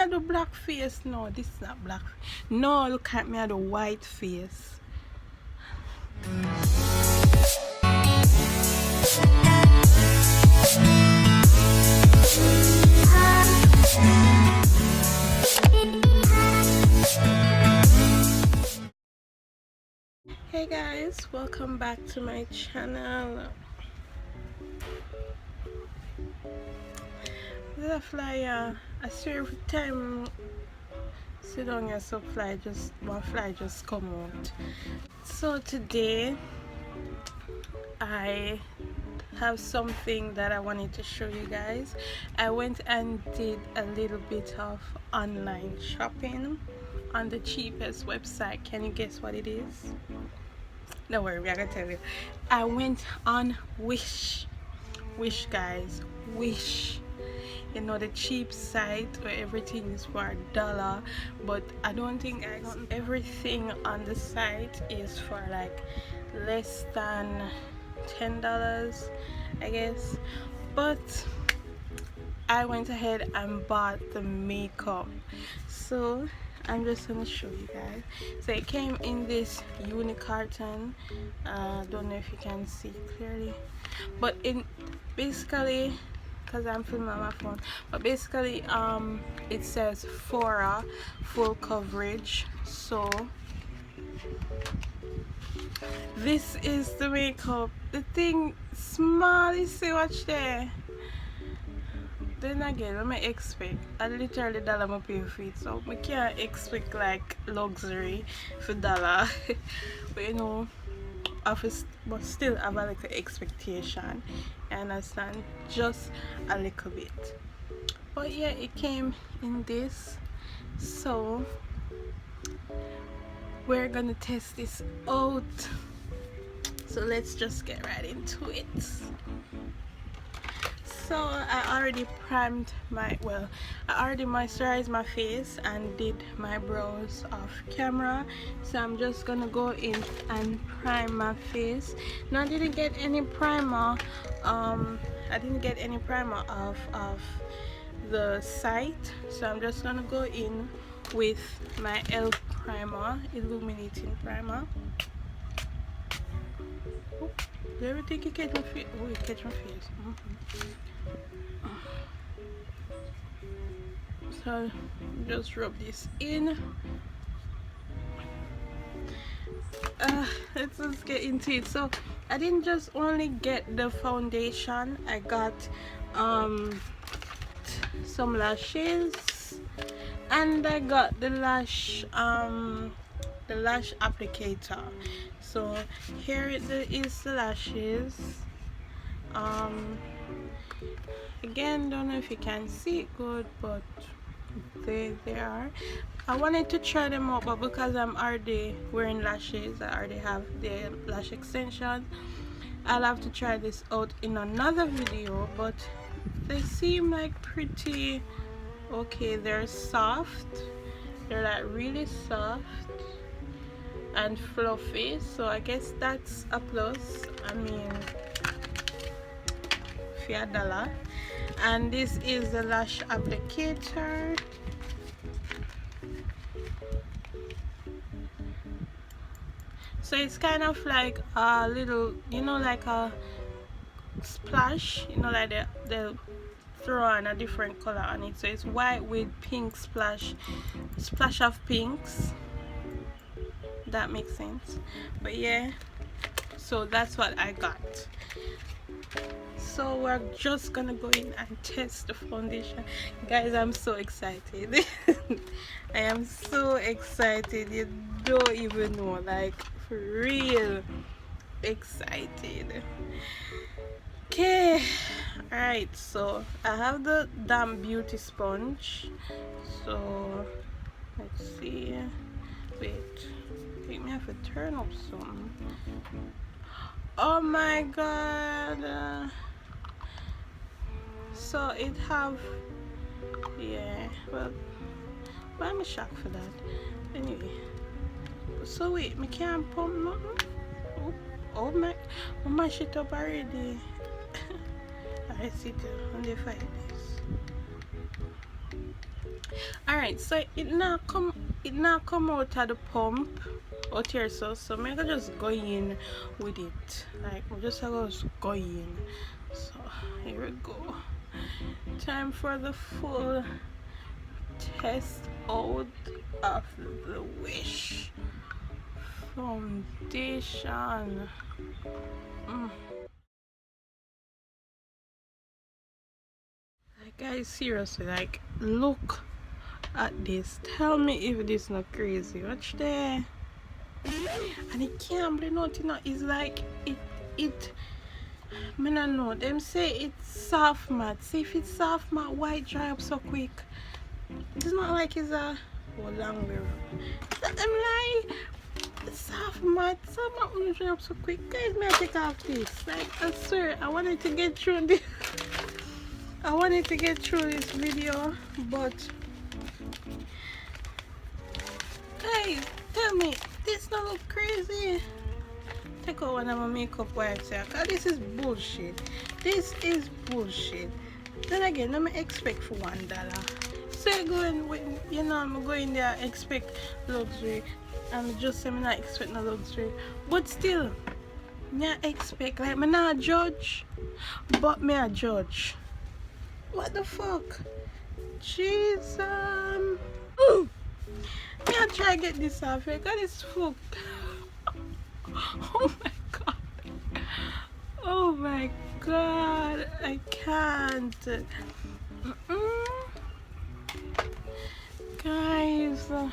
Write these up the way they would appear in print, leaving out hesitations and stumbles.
at the black face. No, this is not black. No, look at me at the white face. Hey guys, welcome back to my channel. The flyer, I swear every time sit down here, so one fly just come out. So today I have something that I wanted to show you guys. I went and did a little bit of online shopping on the cheapest website. Can you guess what it is? Don't worry, I gotta tell you. I went on Wish guys, Wish. You know, the cheap site where everything is for $1, but I don't think everything on the site is for like less than $10, I guess. But I went ahead and bought the makeup, so I'm just gonna show you guys. So it came in this uni carton. Don't know if you can see clearly, but in basically, because I'm filming on my phone, but basically it says 𝓘𝓷𝓼𝓽𝓪 full coverage. So this is the makeup. The thing small, you see, watch there. Then again, let me expect I literally dollar my pay for it, so we can't expect like luxury for $1. But you know, but still have a little expectation, you understand, just a little bit. But yeah, it came in this, so we're gonna test this out. So let's just get right into it. So I already primed I already moisturized my face and did my brows off camera, so I'm just gonna go in and prime my face. Now I didn't get any primer, I didn't get any primer of the site, so I'm just gonna go in with my e.l.f. primer, illuminating primer. Oh, do you ever think you catch my face? Oh, you catch my face. So just rub this in. Let's just get into it. So I didn't just only get the foundation, I got some lashes, and I got the lash applicator. So here is the lashes. Again, don't know if you can see it good, but they are. I wanted to try them out, but because I'm already wearing lashes, I already have the lash extensions, I'll have to try this out in another video. But they seem like pretty okay. They're soft, they're like really soft and fluffy, so I guess that's a plus. I mean, for $1. And this is the lash applicator. So it's kind of like a little, you know, like a splash, you know, like they'll throw on a different color on it. So it's white with pink splash of pinks. That makes sense. But yeah, so that's what I got. So we're just gonna go in and test the foundation. Guys, I'm so excited. I am so excited, you don't even know, like for real excited. Okay, alright, so I have the damn beauty sponge. So let's see. Wait, I think I have to turn up some. Oh my god. So it have, yeah, well, why am I shocked for that? Anyway, so wait, I can't pump nothing. Oh my shit up already. I see it on the 5 days. Alright, so it not come out of the pump out here, so I'm gonna just go in with it. Like I'm just gonna go in. So here we go. Time for the full test out of the Wish foundation. Like guys, seriously, like look at this. Tell me if this not crazy. Watch there. And it can't be nothing. It's like it I don't know. Them say it's soft matte. See if it's soft matte, why it dry up so quick? It's not like it's a long way. I'm like soft matte. Soft matte when it dry up so quick. Guys, may I take off this? Like I swear, I wanted to get through this. I wanted to get through this video, but guys, tell me, this not look crazy? Take out one of my makeup wipes here, cause this is bullshit. This is bullshit. Then again, let me expect for $1. Say going with, you know, I'm going there expect luxury. I'm just saying I'm not expect no luxury. But still, me I expect, like me not judge, but me I judge. What the fuck? Jesus. Me I try to get this off here, cause it's fucked. Oh my god. Oh my god. I can't. Guys, I'm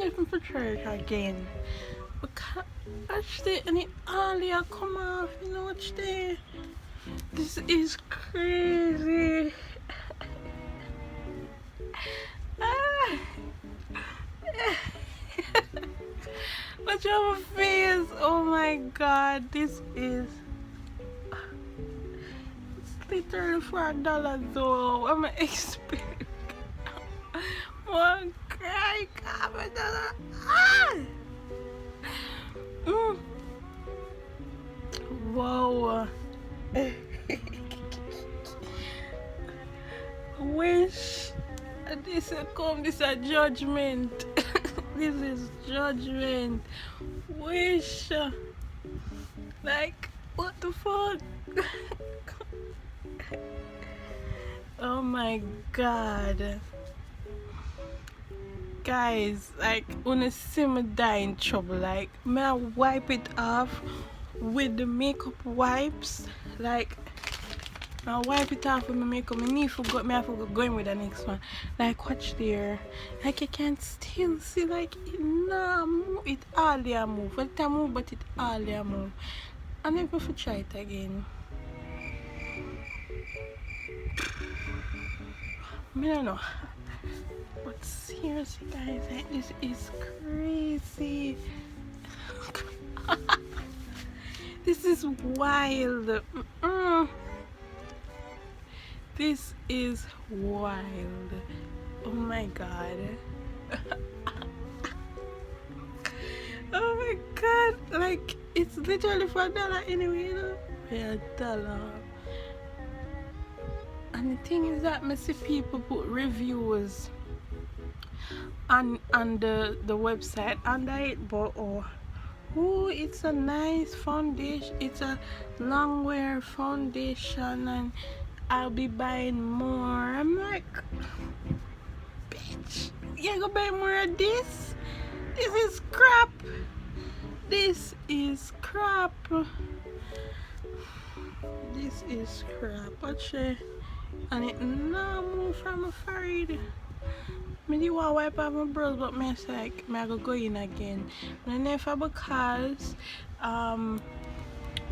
looking for church again. Because watch there and it all here come off, you know, watch there. This is crazy. Watch your face. Oh my god, this is it's literally for $1 though. I'm expecting one cry comment. Whoa. Wish this will come, this is judgment. This is judgment. Wish. Like, what the fuck? Oh my god. Guys, like, when I see me die in trouble, like, may I wipe it off with the makeup wipes? Like, I'll wipe it off with my makeup. I forgot going with the next one. Like watch there. Like I can still see like it nah move, it all there move. Well, it move but it all there move. And then if I try it again. I don't know. But seriously guys, like, this is crazy. This is wild. This is wild. Oh my god. Oh my god. Like it's literally for $1 anyway, you know? For $1. And the thing is that I see people put reviews on the website under it, but oh, it's a nice foundation. It's a long wear foundation and I'll be buying more. I'm like, bitch, you gonna buy more of this? This is crap. This is crap. This is crap. Watch it. And it no move from my forehead. I do want to wipe off my brows, but I say like, I go in again. And then for because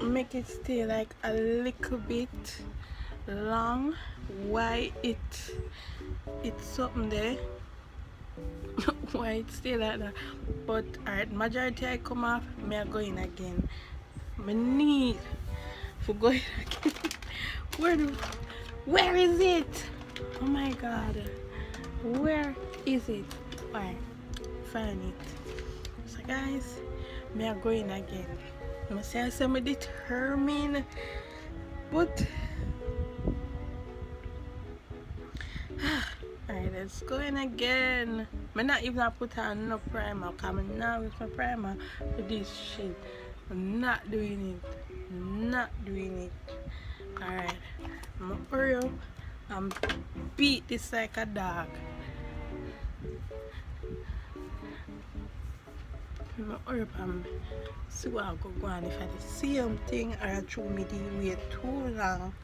make it stay like a little bit long. Why it's something there. Why it stay like that. But alright, majority I come off, I go in again. I need to go in again. Where is it? Oh my god. Where is it? Alright, find it. So guys, I go in again. I'm say I'm determined, but Alright, let's go in again. I'm not even put on no primer. Coming now with my primer for this shit. I'm not doing it. Not doing it. Alright. I'm gonna hurry up and beat this like a dog. I'm gonna hurry up and see what I go on. If I the same thing or I throw me the way too long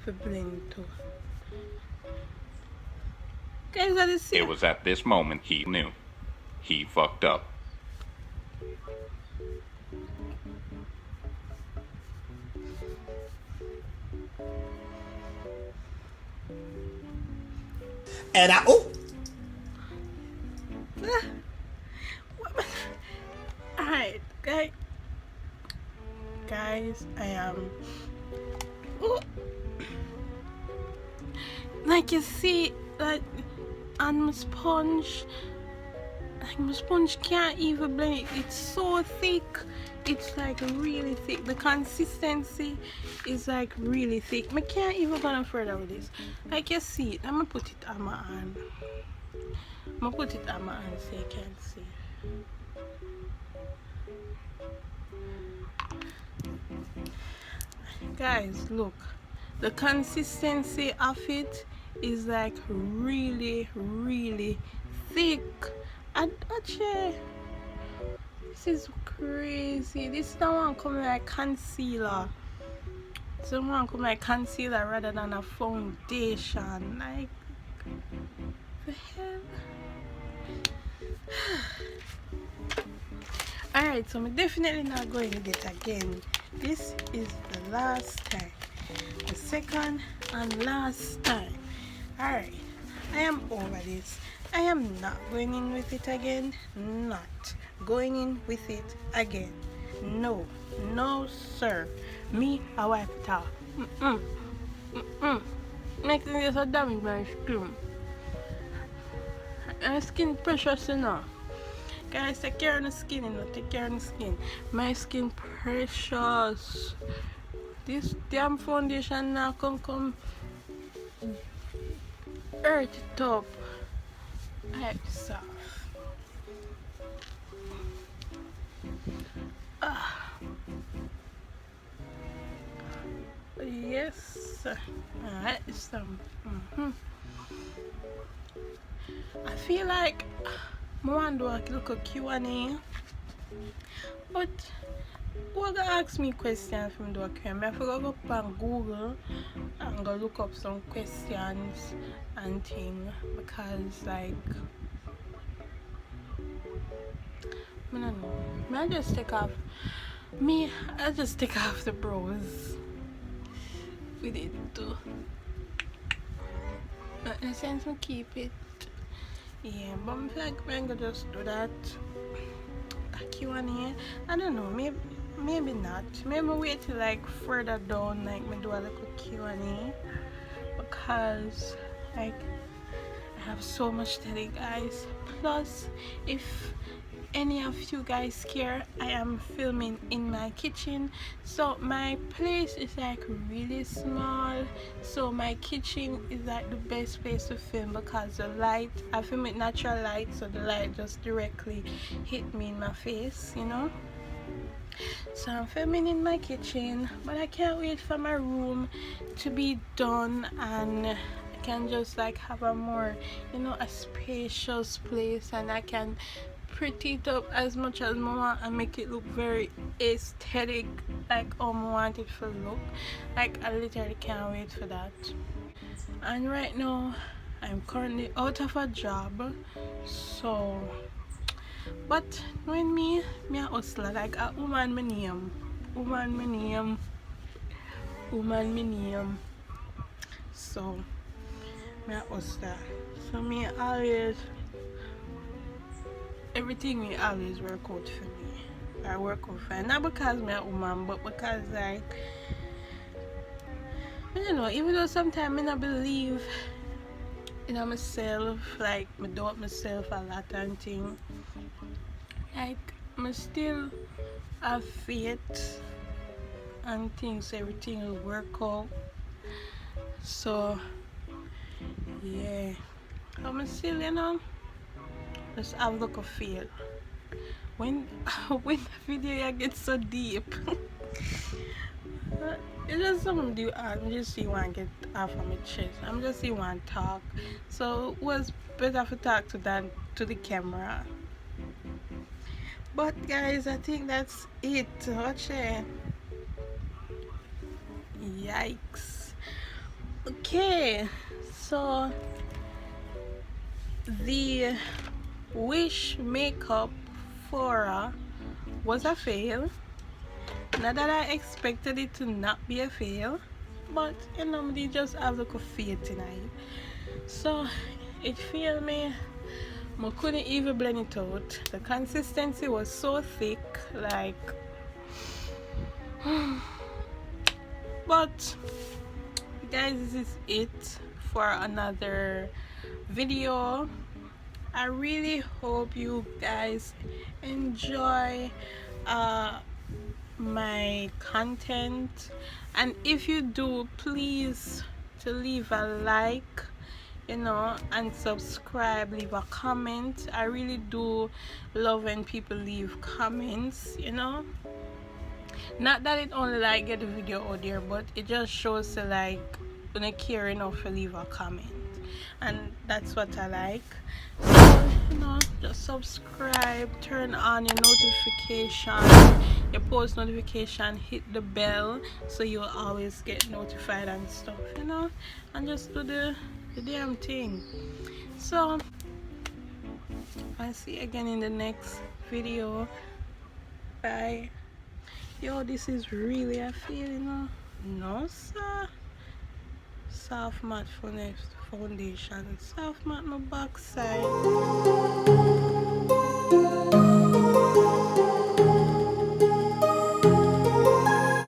for blend too. Guys, it was at this moment he knew. He fucked up. And alright, guys, I am like you see, like on my sponge, like my sponge can't even blend it. It's so thick. It's like really thick. The consistency is like really thick. I can't even go no further with this. Like you see, I'm gonna put it on my hand. I'm gonna put it on my hand so you can see. Guys, look, the consistency of it is like really thick. And actually, this is crazy. This is the one coming like concealer. This is the one coming like concealer rather than a foundation. Like, the hell. Alright, so I'm definitely not going to get again. This is the last time. The second and last time. Alright, I am over this. I am not going in with it again. Not going in with it again. No, no sir. Me, I wipe it off. Next thing is a damage my skin. My skin precious enough. Guys, take care of the skin, you know, take care of the skin. My skin precious. This damn foundation now come earth it up. I soft. Yes. Alright, so I feel like I want to do a little Q&A, but who gonna ask me questions from the Q&A? I forgot to go up on Google and go look up some questions and things, because like I don't know. I just take off the brows with it too. But in a sense, I keep it. Yeah, but I feel like I'm gonna just do that. A Q&A. I don't know, maybe not. Maybe wait till like further down, like me do a little Q&A, because like I have so much to tell you guys. Plus, if any of you guys care, I am filming in my kitchen, so my place is like really small, so my kitchen is like the best place to film, because the light, I film with natural light, so the light just directly hit me in my face, you know. So I'm filming in my kitchen, but I can't wait for my room to be done and I can just like have a more, you know, a spacious place, and I can pretty it up as much as I want and make it look very aesthetic, like how I want it to look. Like I literally can't wait for that. And right now I'm currently out of a job, so but when me a hustler, like a woman my name, so me a hustler, so me always, everything will always work out for me. I work out fine, not because I'm a woman, but because like, I don't know, even though sometimes I not believe in myself, like I doubt myself a lot and things, like I still have faith and things everything will work out. So yeah, So I'm still, you know, just have a look of feel. When when the video gets so deep. It's just something do. I'm just see one get off of my chest. I'm just see one talk. So it was better to talk to than to the camera. But guys, I think that's it. Watch it. Yikes. Okay, so the wish makeup for was a fail. Not that I expected it to not be a fail, but you know, they just have like a faith tonight. So it failed me. I couldn't even blend it out. The consistency was so thick, like. But guys, this is it for another video. I really hope you guys enjoy my content, and if you do, please to leave a like, you know, and subscribe, leave a comment. I really do love when people leave comments, you know. Not that it only like get the video out there, but it just shows to like when I care enough to leave a comment, and that's what I like. So you know, just subscribe, turn on your notification, your post notification, hit the bell so you'll always get notified and stuff, you know, and just do the damn thing. So I'll see you again in the next video. Bye. Yo, this is really a feeling, no sir. Soft matte foundation, soft matte my backside.